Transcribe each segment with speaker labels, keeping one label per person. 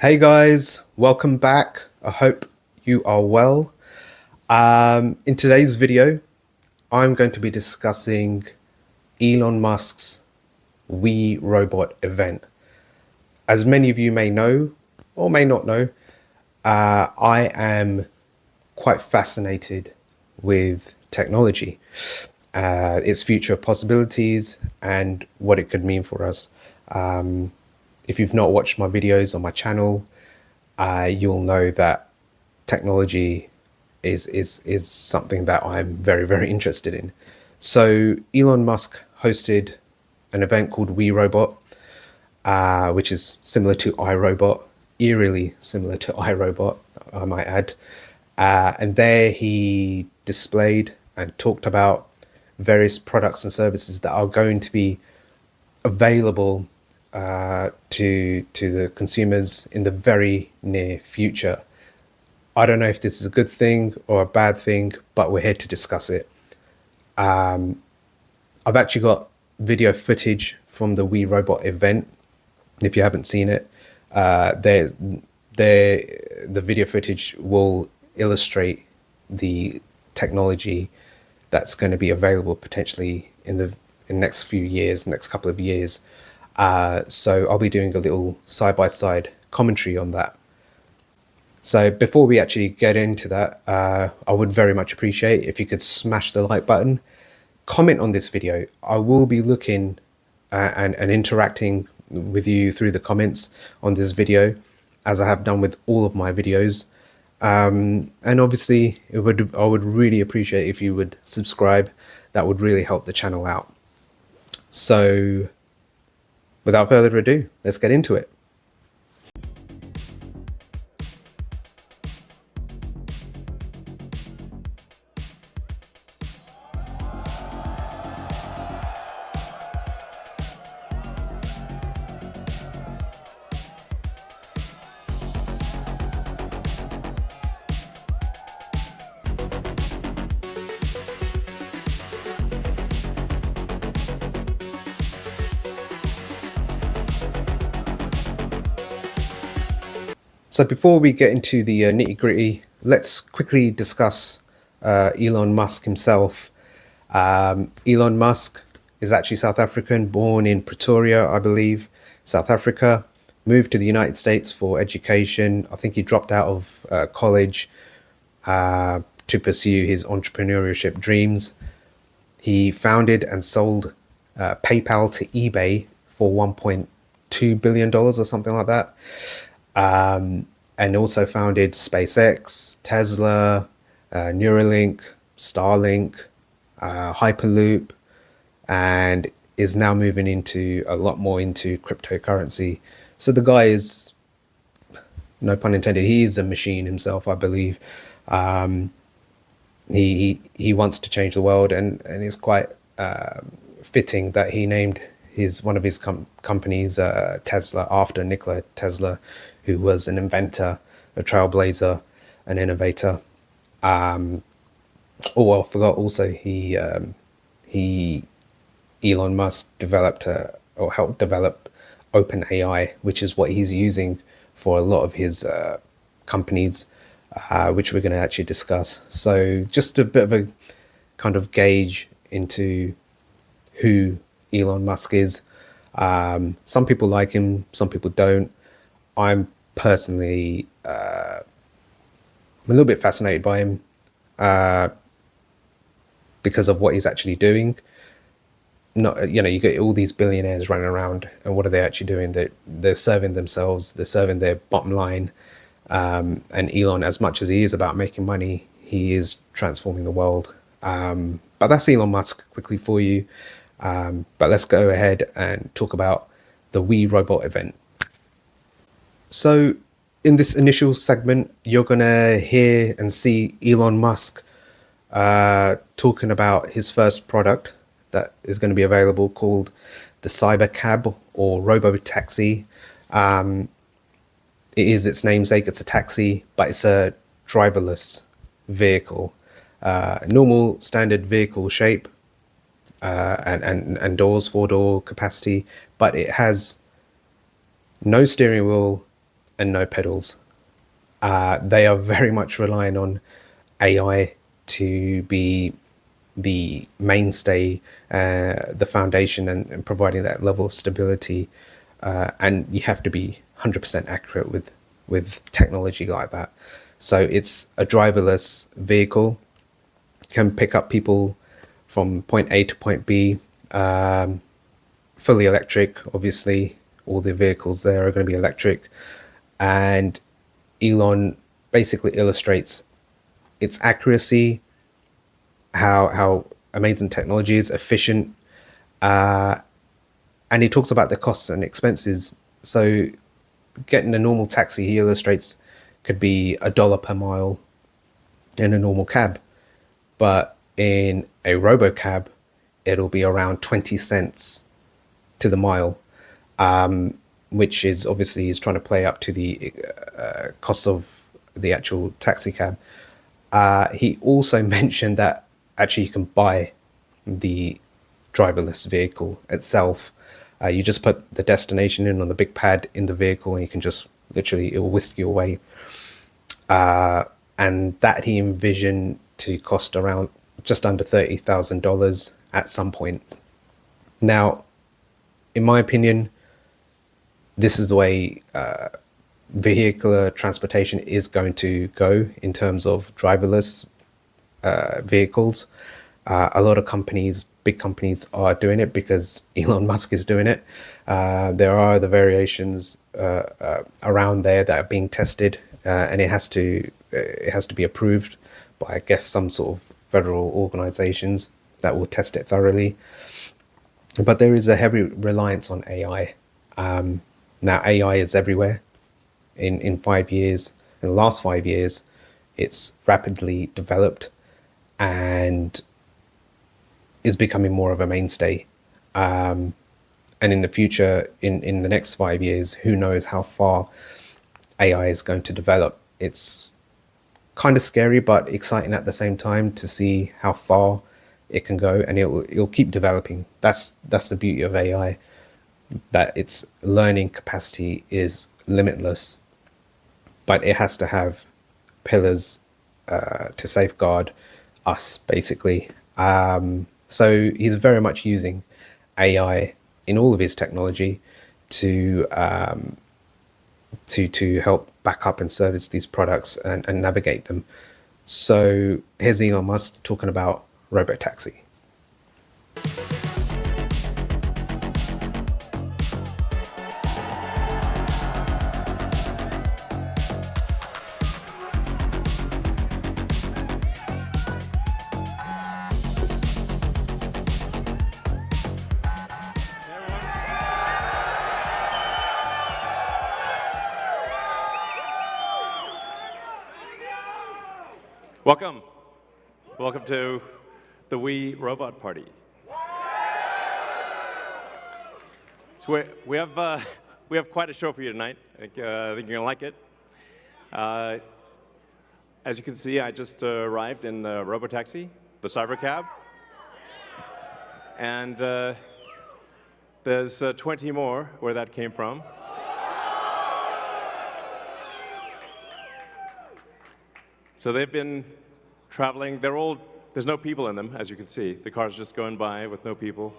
Speaker 1: Hey guys, welcome back. I hope you are well. In today's video, I'm going to be discussing Elon Musk's We Robot event. As many of you may know or may not know, I am quite fascinated with technology, its future possibilities, and what it could mean for us. If you've not watched my videos on my channel, you'll know that technology is something that I'm very interested in. So Elon Musk hosted an event called We Robot, which is similar to iRobot, eerily similar to iRobot, I might add. And there he displayed and talked about various products and services that are going to be available to the consumers in the very near future. I don't know if this is a good thing or a bad thing, but we're here to discuss it. I've actually got video footage from the We Robot event. If you haven't seen it, the video footage will illustrate the technology that's going to be available potentially in the next few years, next couple of years. So I'll be doing a little side-by-side commentary on that. So before we actually get into that, I would very much appreciate if you could smash the like button, comment on this video. I will be looking and interacting with you through the comments on this video, as I have done with all of my videos. And obviously, I would really appreciate if you would subscribe. That would really help the channel out. So without further ado, let's get into it. So before we get into the nitty-gritty, let's quickly discuss Elon Musk himself. Elon Musk is actually South African, born in Pretoria, I believe, South Africa, moved to the United States for education. I think he dropped out of college to pursue his entrepreneurship dreams. He founded and sold PayPal to eBay for $1.2 billion or something like that. And also founded SpaceX, Tesla, Neuralink, Starlink, Hyperloop, and is now moving into a lot more into cryptocurrency. So the guy is, no pun intended, he is a machine himself, I believe. He wants to change the world, and it's quite fitting that he named one of his companies Tesla after Nikola Tesla, who was an inventor, a trailblazer, an innovator. I forgot also Elon Musk developed or helped develop OpenAI, which is what he's using for a lot of his companies, which we're going to actually discuss. So just a bit of a kind of gauge into who Elon Musk is. Some people like him, some people don't. I'm personally I'm a little bit fascinated by him because of what he's actually doing. Not, you get all these billionaires running around, and what are they actually doing? They're serving themselves, they're serving their bottom line. And Elon, as much as he is about making money, he is transforming the world. But that's Elon Musk quickly for you. But let's go ahead and talk about the We Robot event. So in this initial segment, you're going to hear and see Elon Musk talking about his first product that is going to be available, called the Cyber Cab or Robotaxi. It is its namesake. It's a taxi, but it's a driverless vehicle. Normal standard vehicle shape, and doors, 4-door capacity, but it has no steering wheel and no pedals. They are very much relying on AI to be the mainstay, the foundation, and providing that level of stability. And you have to be 100% accurate with technology like that. So it's a driverless vehicle, can pick up people from point A to point B, fully electric. Obviously, all the vehicles there are going to be electric. And Elon basically illustrates its accuracy, how amazing technology is, efficient, and he talks about the costs and expenses. So getting a normal taxi, he illustrates, could be $1 per mile in a normal cab, but in a robo cab, it'll be around 20 cents to the mile, which is obviously he's trying to play up to the cost of the actual taxi cab. He also mentioned that actually you can buy the driverless vehicle itself. You just put the destination in on the big pad in the vehicle, and you can just literally, it will whisk you away. And that he envisioned to cost around just under $30,000 at some point. Now, in my opinion, this is the way vehicular transportation is going to go in terms of driverless vehicles. A lot of companies, big companies, are doing it because Elon Musk is doing it. There are other variations around there that are being tested, and it has to be approved by, I guess, some sort of federal organizations that will test it thoroughly. But there is a heavy reliance on AI. Now AI is everywhere. In 5 years, in the last 5 years, it's rapidly developed and is becoming more of a mainstay. And in the future, in the next 5 years, who knows how far AI is going to develop. It's kind of scary, but exciting at the same time to see how far it can go, and it'll keep developing. That's the beauty of AI, that its learning capacity is limitless, but it has to have pillars to safeguard us, basically. So he's very much using AI in all of his technology to help back up and service these products and navigate them. So here's Elon Musk talking about Robotaxi.
Speaker 2: Welcome. Welcome to the Wii Robot Party. So we have quite a show for you tonight. I think you're gonna like it. As you can see, I just arrived in the Robotaxi, the cyber cab, and there's 20 more where that came from. So they've been traveling. There's no people in them, as you can see. The car's just going by with no people.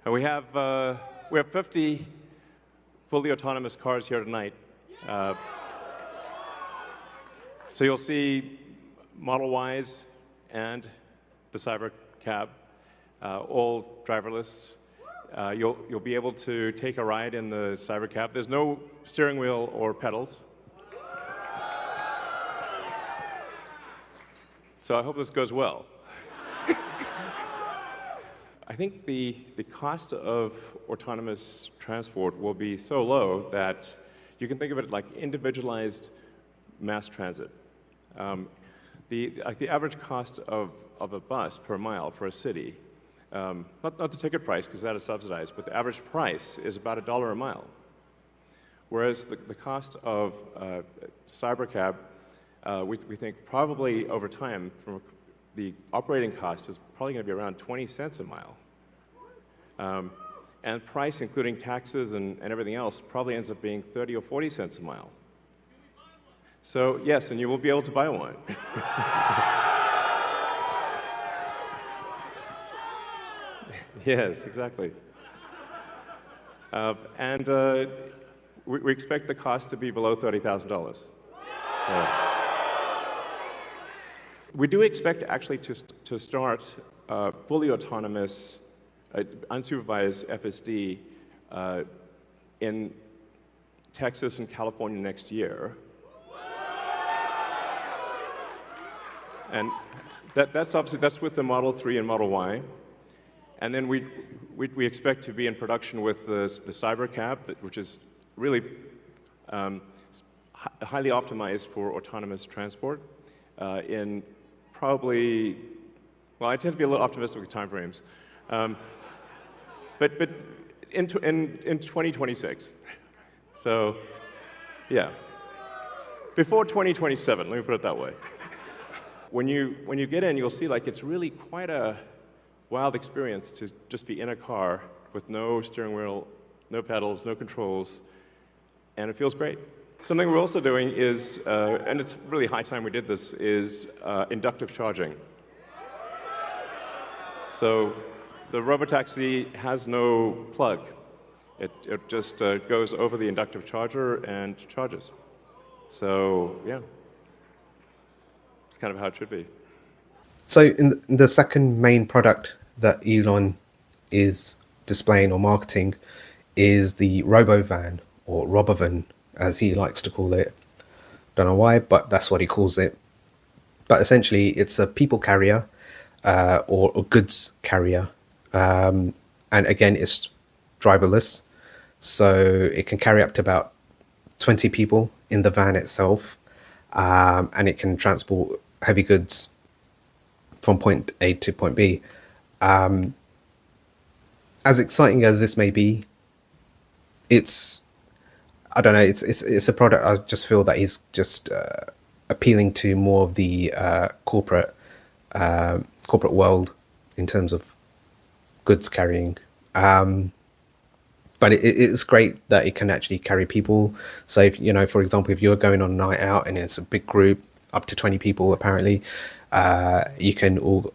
Speaker 2: And we have 50 fully autonomous cars here tonight. So you'll see Model Ys and the cyber cab, all driverless. You'll be able to take a ride in the cyber cab. There's no steering wheel or pedals. So I hope this goes well. I think the cost of autonomous transport will be so low that you can think of it like individualized mass transit. The average cost of a bus per mile for a city, not the ticket price, because that is subsidized, but the average price is about $1 a mile. Whereas the cost of cybercab, we think probably over time, from the operating cost is probably going to be around 20 cents a mile. And price, including taxes and everything else, probably ends up being 30 or 40 cents a mile. So yes, and you will be able to buy one. Yes, exactly. We expect the cost to be below $30,000. We do expect actually to start fully autonomous, unsupervised FSD in Texas and California next year. And that's obviously, that's with the Model 3 and Model Y. And then we expect to be in production with the Cybercab, which is really highly optimized for autonomous transport in probably, well, I tend to be a little optimistic with timeframes, but in 2026. So, yeah, before 2027. Let me put it that way. When you get in, you'll see like it's really quite a wild experience to just be in a car with no steering wheel, no pedals, no controls, and it feels great. Something we're also doing is, and it's really high time we did this, is inductive charging. So the Robotaxi has no plug. It just goes over the inductive charger and charges. So yeah, it's kind of how it should be.
Speaker 1: So in the second main product that Elon is displaying or marketing is the Robo van, or Robovan, as he likes to call it. Don't know why, but that's what he calls it. But essentially, it's a people carrier or a goods carrier. And again, it's driverless. So it can carry up to about 20 people in the van itself. And it can transport heavy goods from point A to point B. As exciting as this may be, I don't know, it's a product. I just feel that he's just appealing to more of the corporate world in terms of goods carrying. But it's great that it can actually carry people. So if, for example, if you're going on a night out and it's a big group, up to 20 people apparently, you can all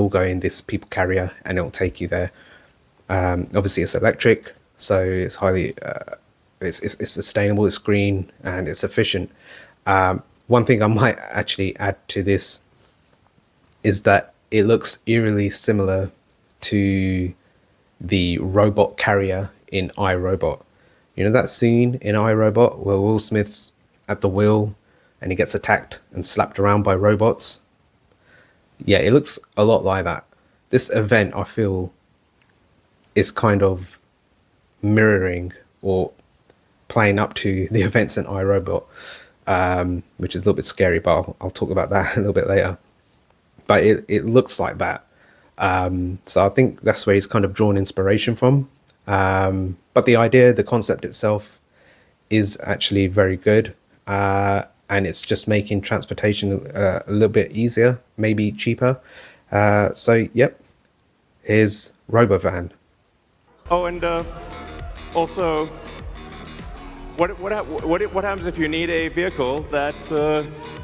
Speaker 1: go in this people carrier and it'll take you there. Obviously it's electric, so it's highly it's sustainable, it's green, and it's efficient. One thing I might actually add to this is that it looks eerily similar to the robot carrier in iRobot. You know that scene in iRobot where Will Smith's at the wheel and he gets attacked and slapped around by robots? Yeah, it looks a lot like that. This event, I feel, is kind of mirroring or playing up to the events in iRobot, which is a little bit scary, but I'll talk about that a little bit later. But it looks like that. So I think that's where he's kind of drawn inspiration from. But the idea, the concept itself is actually very good. And it's just making transportation a little bit easier, maybe cheaper. So, yep, here's Robovan.
Speaker 2: Oh, and also, what happens if you need a vehicle that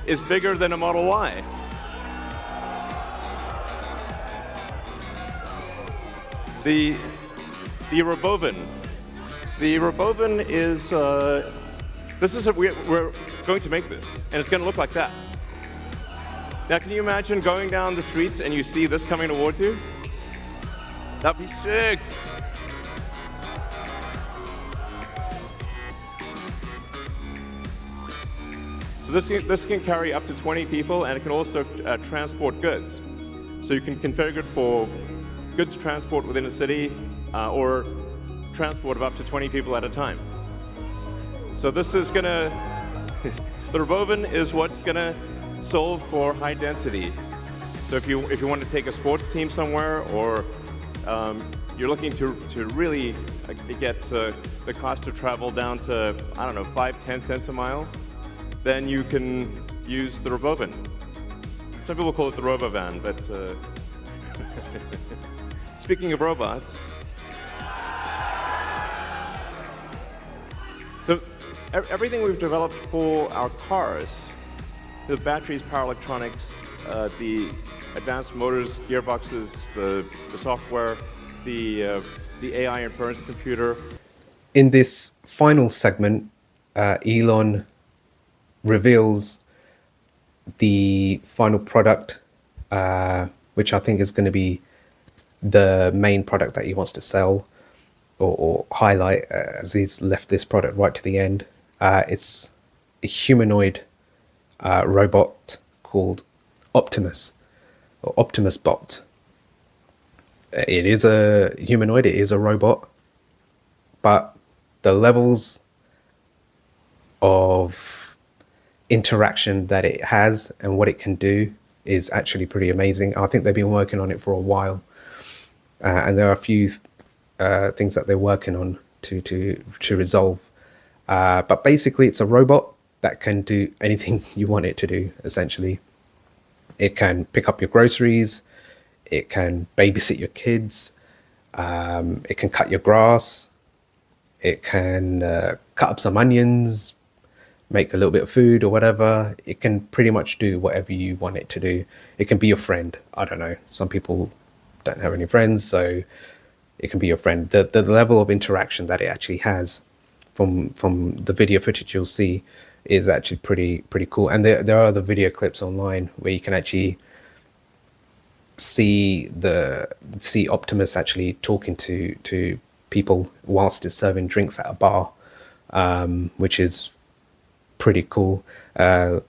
Speaker 2: is bigger than a Model Y? The Robovan. The Robovan is we're going to make this, and it's going to look like that. Now, can you imagine going down the streets and you see this coming towards you? That'd be sick. So this can carry up to 20 people, and it can also transport goods. So you can configure it for goods transport within a city, or transport of up to 20 people at a time. So this is gonna, the Robovan is what's gonna solve for high density. So if you want to take a sports team somewhere, or you're looking to really get the cost of travel down to, I don't know, 5-10 cents a mile, then you can use the Robovan. Some people call it the Robovan, but speaking of robots, everything we've developed for our cars, the batteries, power electronics, the advanced motors, gearboxes, the software, the AI inference computer.
Speaker 1: In this final segment, Elon reveals the final product, which I think is going to be the main product that he wants to sell or highlight, as he's left this product right to the end. It's a humanoid robot called Optimus, or Optimus Bot. It is a humanoid, it is a robot, but the levels of interaction that it has and what it can do is actually pretty amazing. I think they've been working on it for a while, and there are a few things that they're working on to resolve. But basically, it's a robot that can do anything you want it to do. Essentially, it can pick up your groceries, it can babysit your kids, it can cut your grass, it can cut up some onions, make a little bit of food or whatever. It can pretty much do whatever you want it to do. It can be your friend. I don't know. Some people don't have any friends, so it can be your friend. The level of interaction that it actually has from the video footage you'll see is actually pretty cool. And there are other video clips online where you can actually see Optimus actually talking to people whilst it's serving drinks at a bar, which is pretty cool. A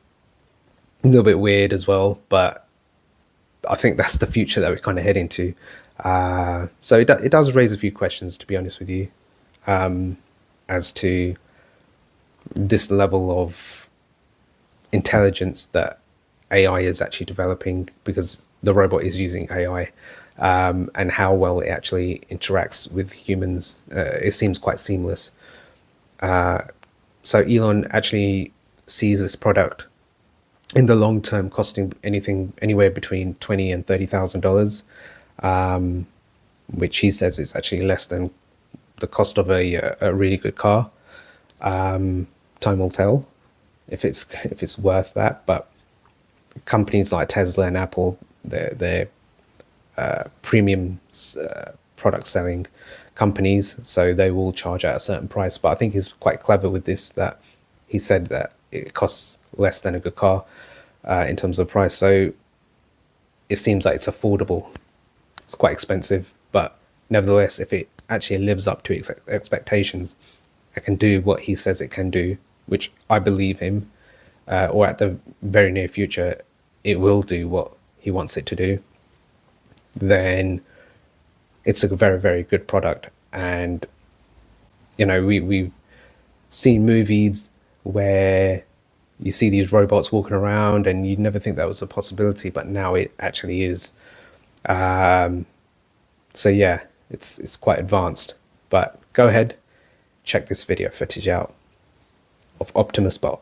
Speaker 1: little bit weird as well, but I think that's the future that we're kind of heading to. So it does raise a few questions, to be honest with you, as to this level of intelligence that AI is actually developing, because the robot is using AI, and how well it actually interacts with humans. It seems quite seamless. So Elon actually sees this product in the long term costing anywhere between $20,000 and $30,000, which he says is actually less than the cost of a really good car. Time will tell if it's worth that. But companies like Tesla and Apple, they're premium product selling companies, so they will charge at a certain price. But I think he's quite clever with this, that he said that it costs less than a good car in terms of price. So it seems like it's affordable. It's quite expensive, but nevertheless, if it actually lives up to its expectations, it can do what he says it can do, which I believe him, or at the very near future, it will do what he wants it to do, then it's a very, very good product. And, you know, we've seen movies where you see these robots walking around and you'd never think that was a possibility, but now it actually is. So yeah, it's quite advanced. But go ahead, check this video footage out of Optimus Bot.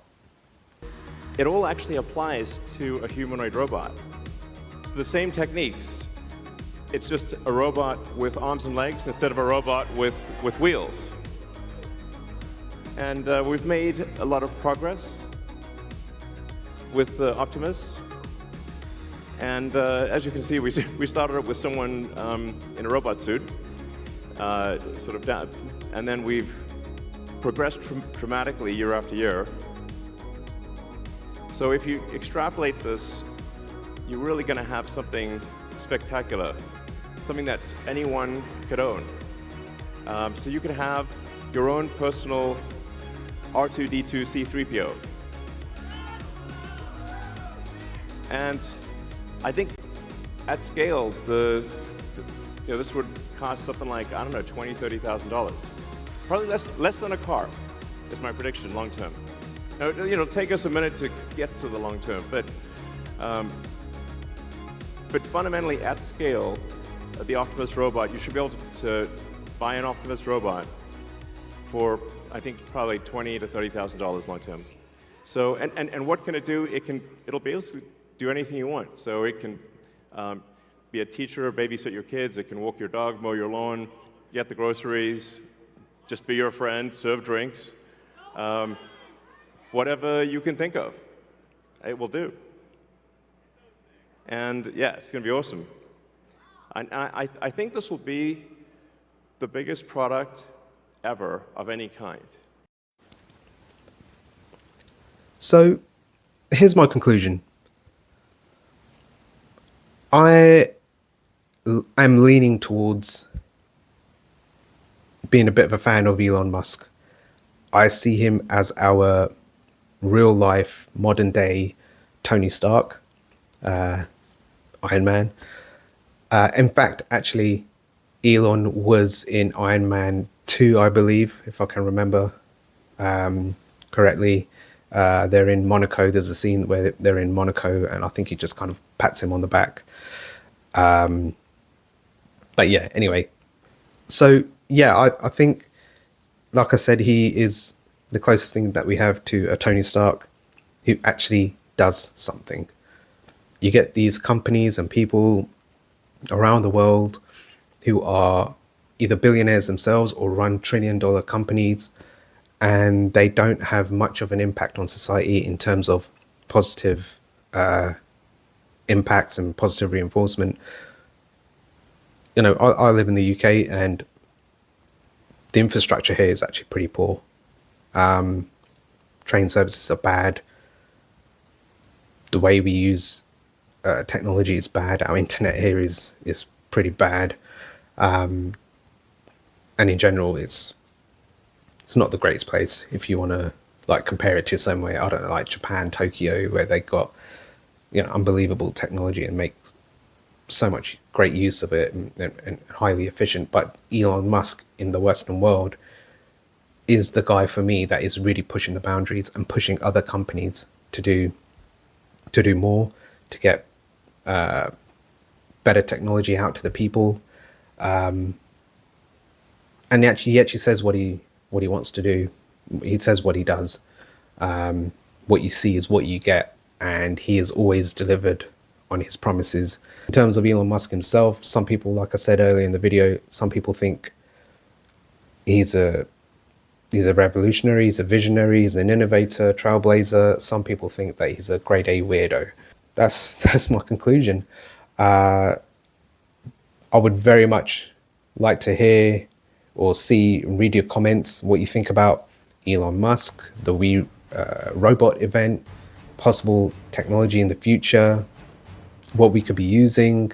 Speaker 2: It all actually applies to a humanoid robot. It's the same techniques. It's just a robot with arms and legs instead of a robot with wheels. And we've made a lot of progress with Optimus. And as you can see, we started up with someone in a robot suit, sort of down, and then we've progressed dramatically year after year. So if you extrapolate this, you're really going to have something spectacular, something that anyone could own. So you could have your own personal R2-D2 C3PO. And I think at scale, this would cost something like, I don't know, $20,000, $30,000. Probably less than a car, is my prediction, long term. Now, it'll take us a minute to get to the long term, but fundamentally at scale, the Optimus robot, you should be able to buy an Optimus robot for, I think, probably $20,000 to $30,000 long term. So, and what can it do? It'll basically do anything you want. So it can be a teacher, babysit your kids, it can walk your dog, mow your lawn, get the groceries, just be your friend, serve drinks. Whatever you can think of, it will do. And yeah, it's going to be awesome. I think this will be the biggest product ever of any kind.
Speaker 1: So here's my conclusion. I am leaning towards being a bit of a fan of Elon Musk. I see him as our real life, modern day Tony Stark, Iron Man. In fact, actually, Elon was in Iron Man 2, I believe, if I can remember correctly. They're in Monaco. There's a scene where they're in Monaco, and I think he just kind of pats him on the back. But yeah, anyway. So yeah, I think, like I said, he is the closest thing that we have to a Tony Stark who actually does something. You get these companies and people around the world who are either billionaires themselves or run trillion-dollar companies, and they don't have much of an impact on society in terms of positive impacts and positive reinforcement. You know, I live in the UK, and the infrastructure here is actually pretty poor. Train services are bad. The way we use technology is bad. Our internet here is pretty bad, and in general, it's not the greatest place if you want to like compare it to somewhere, I don't know, like Japan, Tokyo, where they got, you know, unbelievable technology and make so much great use of it and highly efficient. But Elon Musk in the Western world is the guy for me that is really pushing the boundaries and pushing other companies to do more, to get better technology out to the people. And he actually says what he wants to do. He says what he does. What you see is what you get, and he has always delivered on his promises. In terms of Elon Musk himself, some people, like I said earlier in the video, some people think he's a revolutionary, he's a visionary, he's an innovator, trailblazer. Some people think that he's a grade A weirdo. That's my conclusion. I would very much like to hear or see and read your comments, what you think about Elon Musk, the robot event, possible technology in the future, what we could be using.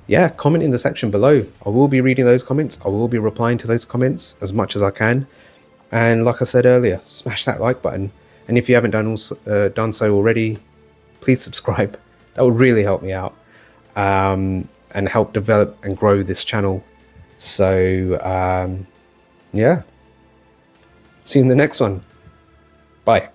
Speaker 1: Yeah, comment in the section below. I will be reading those comments. I will be replying to those comments as much as I can. And like I said earlier, smash that like button. And if you haven't done so already, please subscribe. That would really help me out and help develop and grow this channel. So yeah, see you in the next one. Bye.